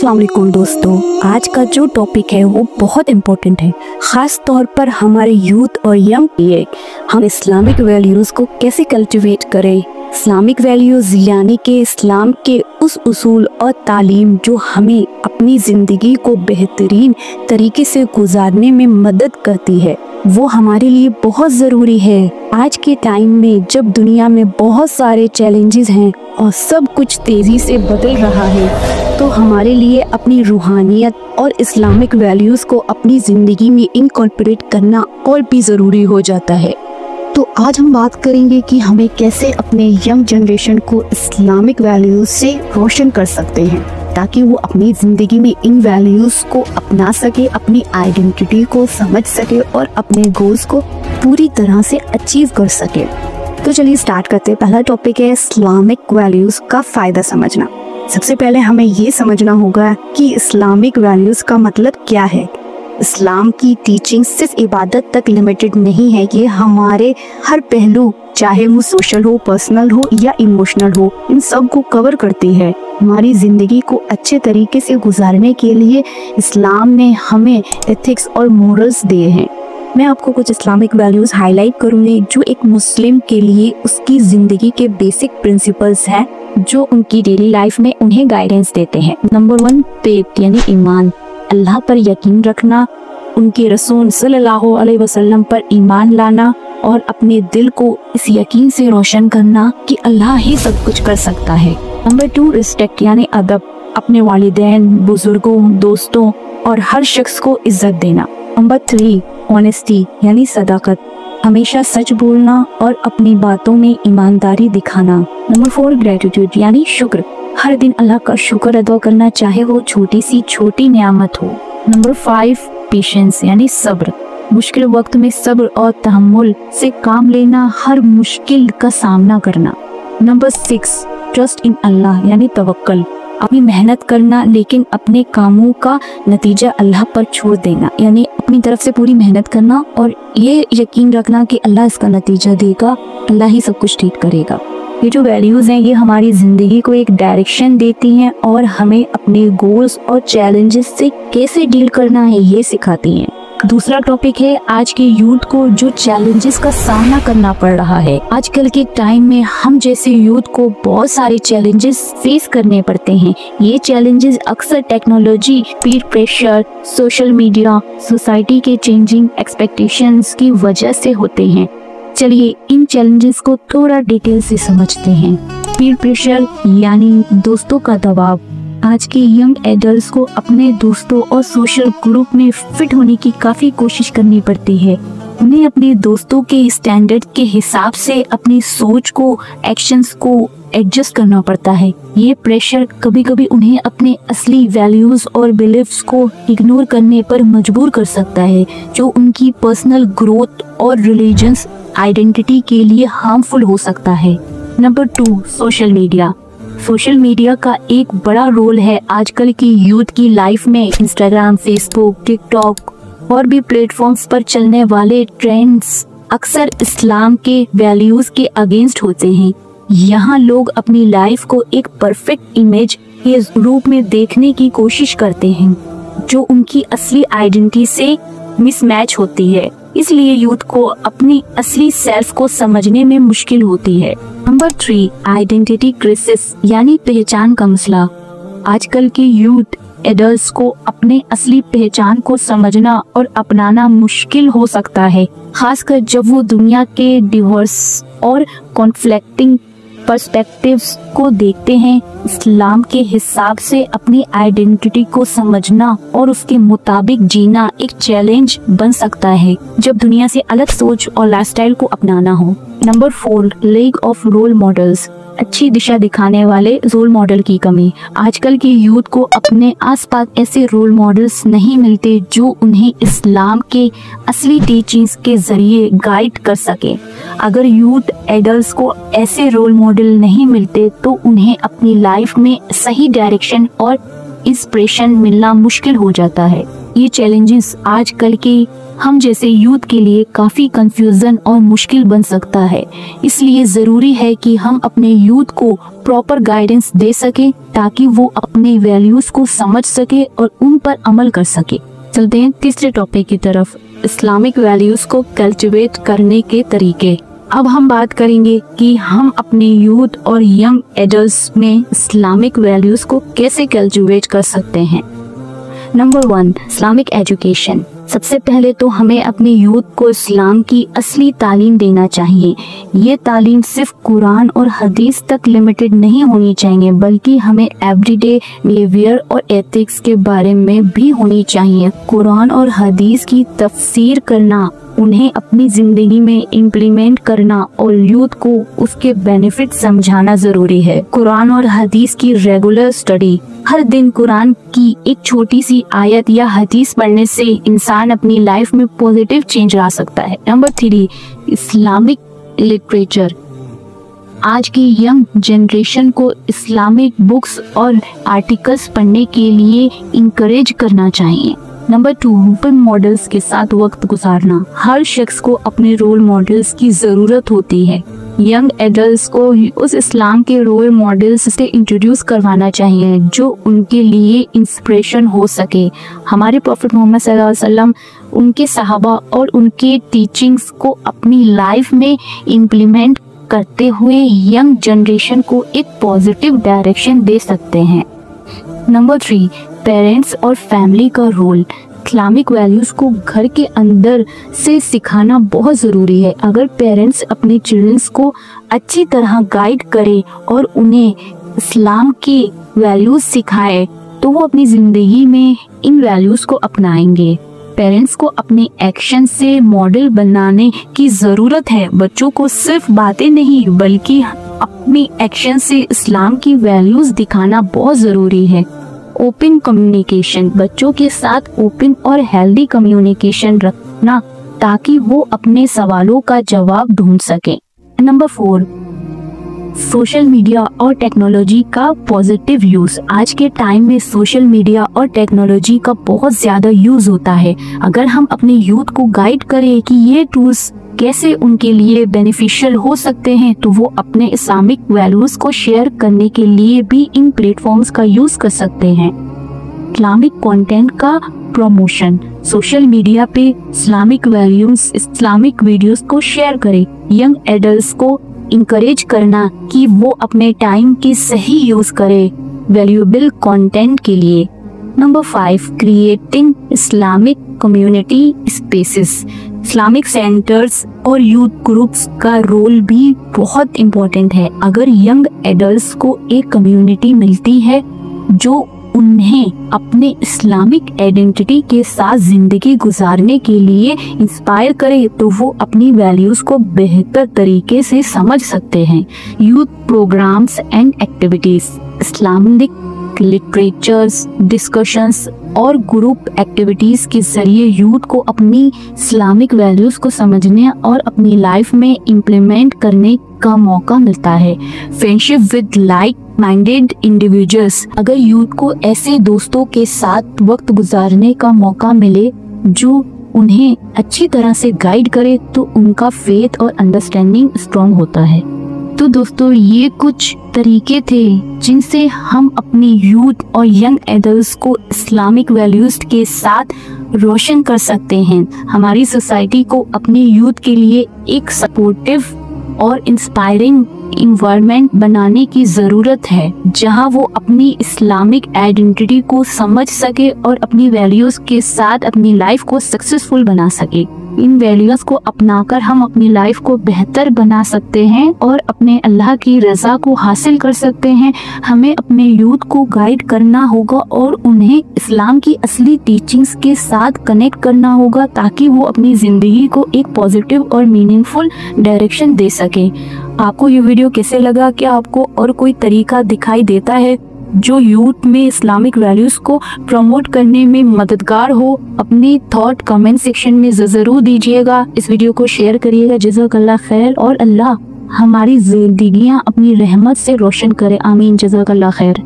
अस्सलाम वालेकुम दोस्तों, आज का जो टॉपिक है वो बहुत इम्पोर्टेंट है, ख़ास तौर पर हमारे यूथ और यंग लिए। हम इस्लामिक वैल्यूज़ को कैसे कल्टिवेट करें। इस्लामिक वैल्यूज़ यानी कि इस्लाम के उस उसूल और तालीम जो हमें अपनी ज़िंदगी को बेहतरीन तरीके से गुजारने में मदद करती है, वो हमारे लिए बहुत ज़रूरी है। आज के टाइम में जब दुनिया में बहुत सारे चैलेंजेस हैं और सब कुछ तेज़ी से बदल रहा है, तो हमारे लिए अपनी रूहानियत और इस्लामिक वैल्यूज़ को अपनी ज़िंदगी में इनकॉर्पोरेट करना और भी ज़रूरी हो जाता है। तो आज हम बात करेंगे कि हमें कैसे अपने यंग जनरेशन को इस्लामिक वैल्यूज़ से रोशन कर सकते हैं, ताकि वो अपनी ज़िंदगी में इन वैल्यूज़ को अपना सके, अपनी आइडेंटिटी को समझ सके और अपने गोल्स को पूरी तरह से अचीव कर सके। तो चलिए स्टार्ट करते हैं। पहला टॉपिक है इस्लामिक वैल्यूज़ का फ़ायदा समझना। सबसे पहले हमें ये समझना होगा कि इस्लामिक वैल्यूज़ का मतलब क्या है। इस्लाम की टीचिंग सिर्फ इबादत तक लिमिटेड नहीं है, ये हमारे हर पहलू, चाहे वो सोशल हो, पर्सनल हो या इमोशनल हो, इन सब को कवर करती है। हमारी ज़िंदगी को अच्छे तरीके से गुजारने के लिए इस्लाम ने हमें एथिक्स और मोरल्स दिए हैं। मैं आपको कुछ इस्लामिक वैल्यूज़ हाईलाइट करूँगी जो एक मुस्लिम के लिए उसकी ज़िंदगी के बेसिक प्रिंसिपल्स हैं, जो उनकी डेली लाइफ में उन्हें गाइडेंस देते हैं। नंबर 1, फेथ यानी ईमान, अल्लाह पर यकीन रखना, उनके रसूल सल्लल्लाहु अलैहि वसल्लम पर ईमान लाना और अपने दिल को इस यकीन से रोशन करना कि अल्लाह ही सब कुछ कर सकता है। नंबर 2, रिस्पेक्ट यानी अदब, अपने वालिदैन, बुजुर्गों, दोस्तों और हर शख्स को इज्जत देना। नंबर 3, ऑनेस्टी यानी सदाकत, हमेशा सच बोलना और अपनी बातों में ईमानदारी दिखाना। नंबर 4, ग्रेटिट्यूड यानी शुक्र, हर दिन अल्लाह का शुक्र अदा करना, चाहे वो छोटी सी छोटी नियामत हो। नंबर 5, पेशेंस यानी सब्र, मुश्किल वक्त में सब्र और तहम्मुल से काम लेना, हर मुश्किल का सामना करना। नंबर 6, ट्रस्ट इन अल्लाह यानी तवक्कल, अपनी मेहनत करना लेकिन अपने कामों का नतीजा अल्लाह पर छोड़ देना, यानी अपनी तरफ से पूरी मेहनत करना और ये यकीन रखना कि अल्लाह इसका नतीजा देगा, अल्लाह ही सब कुछ ठीक करेगा। ये जो वैल्यूज़ हैं ये हमारी ज़िंदगी को एक डायरेक्शन देती हैं और हमें अपने गोल्स और चैलेंजेस से कैसे डील करना है ये सिखाती हैं। दूसरा टॉपिक है आज के यूथ को जो चैलेंजेस का सामना करना पड़ रहा है। आजकल के टाइम में हम जैसे यूथ को बहुत सारे चैलेंजेस फेस करने पड़ते हैं। ये चैलेंजेस अक्सर technology, peer pressure, social media, society के चेंजिंग एक्सपेक्टेशंस की वजह से होते हैं। चलिए इन चैलेंजेस को थोड़ा डिटेल से समझते हैं। पीयर प्रेशर यानी दोस्तों का दबाव, आज के यंग एडल्ट्स को अपने दोस्तों और सोशल ग्रुप में फिट होने की काफ़ी कोशिश करनी पड़ती है। उन्हें अपने दोस्तों के स्टैंडर्ड के हिसाब से अपनी सोच को, एक्शंस को एडजस्ट करना पड़ता है। ये प्रेशर कभी कभी उन्हें अपने असली वैल्यूज़ और बिलीफ्स को इग्नोर करने पर मजबूर कर सकता है, जो उनकी पर्सनल ग्रोथ और रिलीजियस आइडेंटिटी के लिए हार्मफुल हो सकता है। Number 2, social media. Social media का एक बड़ा रोल है आजकल की यूथ की लाइफ में। इंस्टाग्राम, फेसबुक, टिकटॉक और भी प्लेटफॉर्म्स पर चलने वाले ट्रेंड्स अक्सर इस्लाम के वैल्यूज़ के अगेंस्ट होते हैं। यहाँ लोग अपनी लाइफ को एक परफेक्ट इमेज के रूप में देखने की कोशिश करते हैं, जो उनकी असली आइडेंटिटी से मिसमैच होती है। इसलिए यूथ को अपनी असली सेल्फ को समझने में मुश्किल होती है। नंबर 3, आइडेंटिटी क्राइसिस यानी पहचान का मसला। आजकल के यूथ एडल्ट्स को अपने असली पहचान को समझना और अपनाना मुश्किल हो सकता है, खासकर जब वो दुनिया के डिवोर्स और कॉन्फ्लिक्टिंग पर्सपेक्टिव्स को देखते हैं। इस्लाम के हिसाब से अपनी आइडेंटिटी को समझना और उसके मुताबिक जीना एक चैलेंज बन सकता है जब दुनिया से अलग सोच और लाइफस्टाइल को अपनाना हो। Number 4, lack of role models, अच्छी दिशा दिखाने वाले रोल मॉडल की कमी। आजकल के यूथ को अपने आसपास ऐसे रोल मॉडल्स नहीं मिलते जो उन्हें इस्लाम के असली टीचिंग्स के जरिए गाइड कर सके। अगर यूथ एडल्ट्स को ऐसे रोल मॉडल नहीं मिलते तो उन्हें अपनी लाइफ में सही डायरेक्शन और इंस्पिरेशन मिलना मुश्किल हो जाता है। ये चैलेंजेस आजकल के हम जैसे यूथ के लिए काफ़ी कंफ्यूजन और मुश्किल बन सकता है। इसलिए ज़रूरी है कि हम अपने यूथ को प्रॉपर गाइडेंस दे सके ताकि वो अपने वैल्यूज़ को समझ सके और उन पर अमल कर सके। चलते हैं तीसरे टॉपिक की तरफ, इस्लामिक वैल्यूज़ को कल्टिवेट करने के तरीके। अब हम बात करेंगे कि हम अपने यूथ और यंग एडल्ट्स में इस्लामिक वैल्यूज़ को कैसे कल्टिवेट कर सकते हैं। Number 1, Islamic education. सबसे पहले तो हमें अपने यूथ को इस्लाम की असली तालीम देना चाहिए। ये तालीम सिर्फ कुरान और हदीस तक लिमिटेड नहीं होनी चाहिए, बल्कि हमें एवरीडे बिहेवियर और एथिक्स के बारे में भी होनी चाहिए। कुरान और हदीस की तफसीर करना, उन्हें अपनी ज़िंदगी में इम्प्लीमेंट करना और यूथ को उसके बेनिफिट समझाना ज़रूरी है। कुरान और हदीस की रेगुलर स्टडी। हर दिन कुरान की एक छोटी सी आयत या हदीस पढ़ने से इंसान अपनी लाइफ में पॉजिटिव चेंज ला सकता है। Number 3, Islamic literature. आज की यंग जनरेशन को इस्लामिक बुक्स और आर्टिकल्स पढ़ने के लिए इंकरेज करना चाहिए। नंबर 2, रोल मॉडल्स के साथ वक्त गुजारना। हर शख्स को अपने रोल मॉडल्स की ज़रूरत होती है। यंग एडल्ट्स को उस इस्लाम के रोल मॉडल्स से इंट्रोड्यूस करवाना चाहिए जो उनके लिए इंस्पिरेशन हो सके। हमारे प्रॉफिट मोहम्मद सल्लल्लाहु अलैहि वसल्लम, उनके सहाबा और उनके टीचिंग्स को अपनी लाइफ में इम्प्लीमेंट करते हुए यंग जनरेशन को एक पॉजिटिव डायरेक्शन दे सकते हैं। नंबर 3, पेरेंट्स और फैमिली का रोल। इस्लामिक वैल्यूज़ को घर के अंदर से सिखाना बहुत ज़रूरी है। अगर पेरेंट्स अपने चिल्ड्रंस को अच्छी तरह गाइड करें और उन्हें इस्लाम की वैल्यूज़ सिखाए तो वो अपनी ज़िंदगी में इन वैल्यूज़ को अपनाएंगे। पेरेंट्स को अपने एक्शन से मॉडल बनाने की ज़रूरत है। बच्चों को सिर्फ बातें नहीं बल्कि अपनी एक्शन से इस्लाम की वैल्यूज़ दिखाना बहुत ज़रूरी है। Open communication. बच्चों के साथ ओपन और हेल्दी कम्युनिकेशन रखना ताकि वो अपने सवालों का जवाब ढूंढ सकें। नंबर 4, सोशल मीडिया और टेक्नोलॉजी का पॉजिटिव यूज़। आज के टाइम में सोशल मीडिया और टेक्नोलॉजी का बहुत ज़्यादा यूज़ होता है। अगर हम अपने यूथ को गाइड करें कि ये टूल्स कैसे उनके लिए बेनिफिशियल हो सकते हैं तो वो अपने इस्लामिक वैल्यूज़ को शेयर करने के लिए भी इन प्लेटफॉर्म्स का यूज़ कर सकते हैं। इस्लामिक कंटेंट का प्रमोशन। सोशल मीडिया पे इस्लामिक वैल्यूज़, इस्लामिक वीडियोस को शेयर करें। यंग एडल्ट्स को इंकरेज करना कि वो अपने टाइम की सही यूज़ करें वैल्यूएबल कंटेंट के लिए। Number 5, creating Islamic community spaces. Islamic centres और यूथ ग्रुप्स का रोल भी बहुत इम्पोर्टेंट है। अगर यंग एडल्ट्स को एक कम्युनिटी मिलती है जो उन्हें अपने इस्लामिक आइडेंटिटी के साथ ज़िंदगी गुजारने के लिए इंस्पायर करे तो वो अपनी वैल्यूज़ को बेहतर तरीके से समझ सकते हैं। Youth programmes and activities. Islamic literatures, discussions और ग्रुप एक्टिविटीज़ के जरिए यूथ को अपनी इस्लामिक वैल्यूज़ को समझने और अपनी लाइफ में इम्प्लीमेंट करने का मौका मिलता है। Friendship with like minded individuals. अगर यूथ को ऐसे दोस्तों के साथ वक्त गुजारने का मौका मिले जो उन्हें अच्छी तरह से गाइड करे तो उनका फेथ और अंडरस्टैंडिंग स्ट्रॉन्ग होता है। तो दोस्तों, ये कुछ तरीके थे जिनसे हम अपनी यूथ और यंग एडल्ट्स को इस्लामिक वैल्यूज़ के साथ रोशन कर सकते हैं। हमारी सोसाइटी को अपने यूथ के लिए एक सपोर्टिव और इंस्पायरिंग इन्वायरमेंट बनाने की ज़रूरत है जहां वो अपनी इस्लामिक आइडेंटिटी को समझ सके और अपनी वैल्यूज़ के साथ अपनी लाइफ को सक्सेसफुल बना सके। इन वैल्यूज़ को अपनाकर हम अपनी लाइफ को बेहतर बना सकते हैं और अपने अल्लाह की रज़ा को हासिल कर सकते हैं। हमें अपने यूथ को गाइड करना होगा और उन्हें इस्लाम की असली टीचिंग्स के साथ कनेक्ट करना होगा ताकि वो अपनी ज़िंदगी को एक पॉजिटिव और मीनिंगफुल डायरेक्शन दे सकें। आपको ये वीडियो कैसे लगा? क्या आपको और कोई तरीका दिखाई देता है जो यूथ में इस्लामिक वैल्यूज़ को प्रमोट करने में मददगार हो? अपनी थॉट कमेंट सेक्शन में ज़रूर दीजिएगा। इस वीडियो को शेयर करिएगा। जज़ाकल्लाह खैर और अल्लाह हमारी ज़िंदगियाँ अपनी रहमत से रोशन करे। आमीन। जज़ाकल्लाह खैर।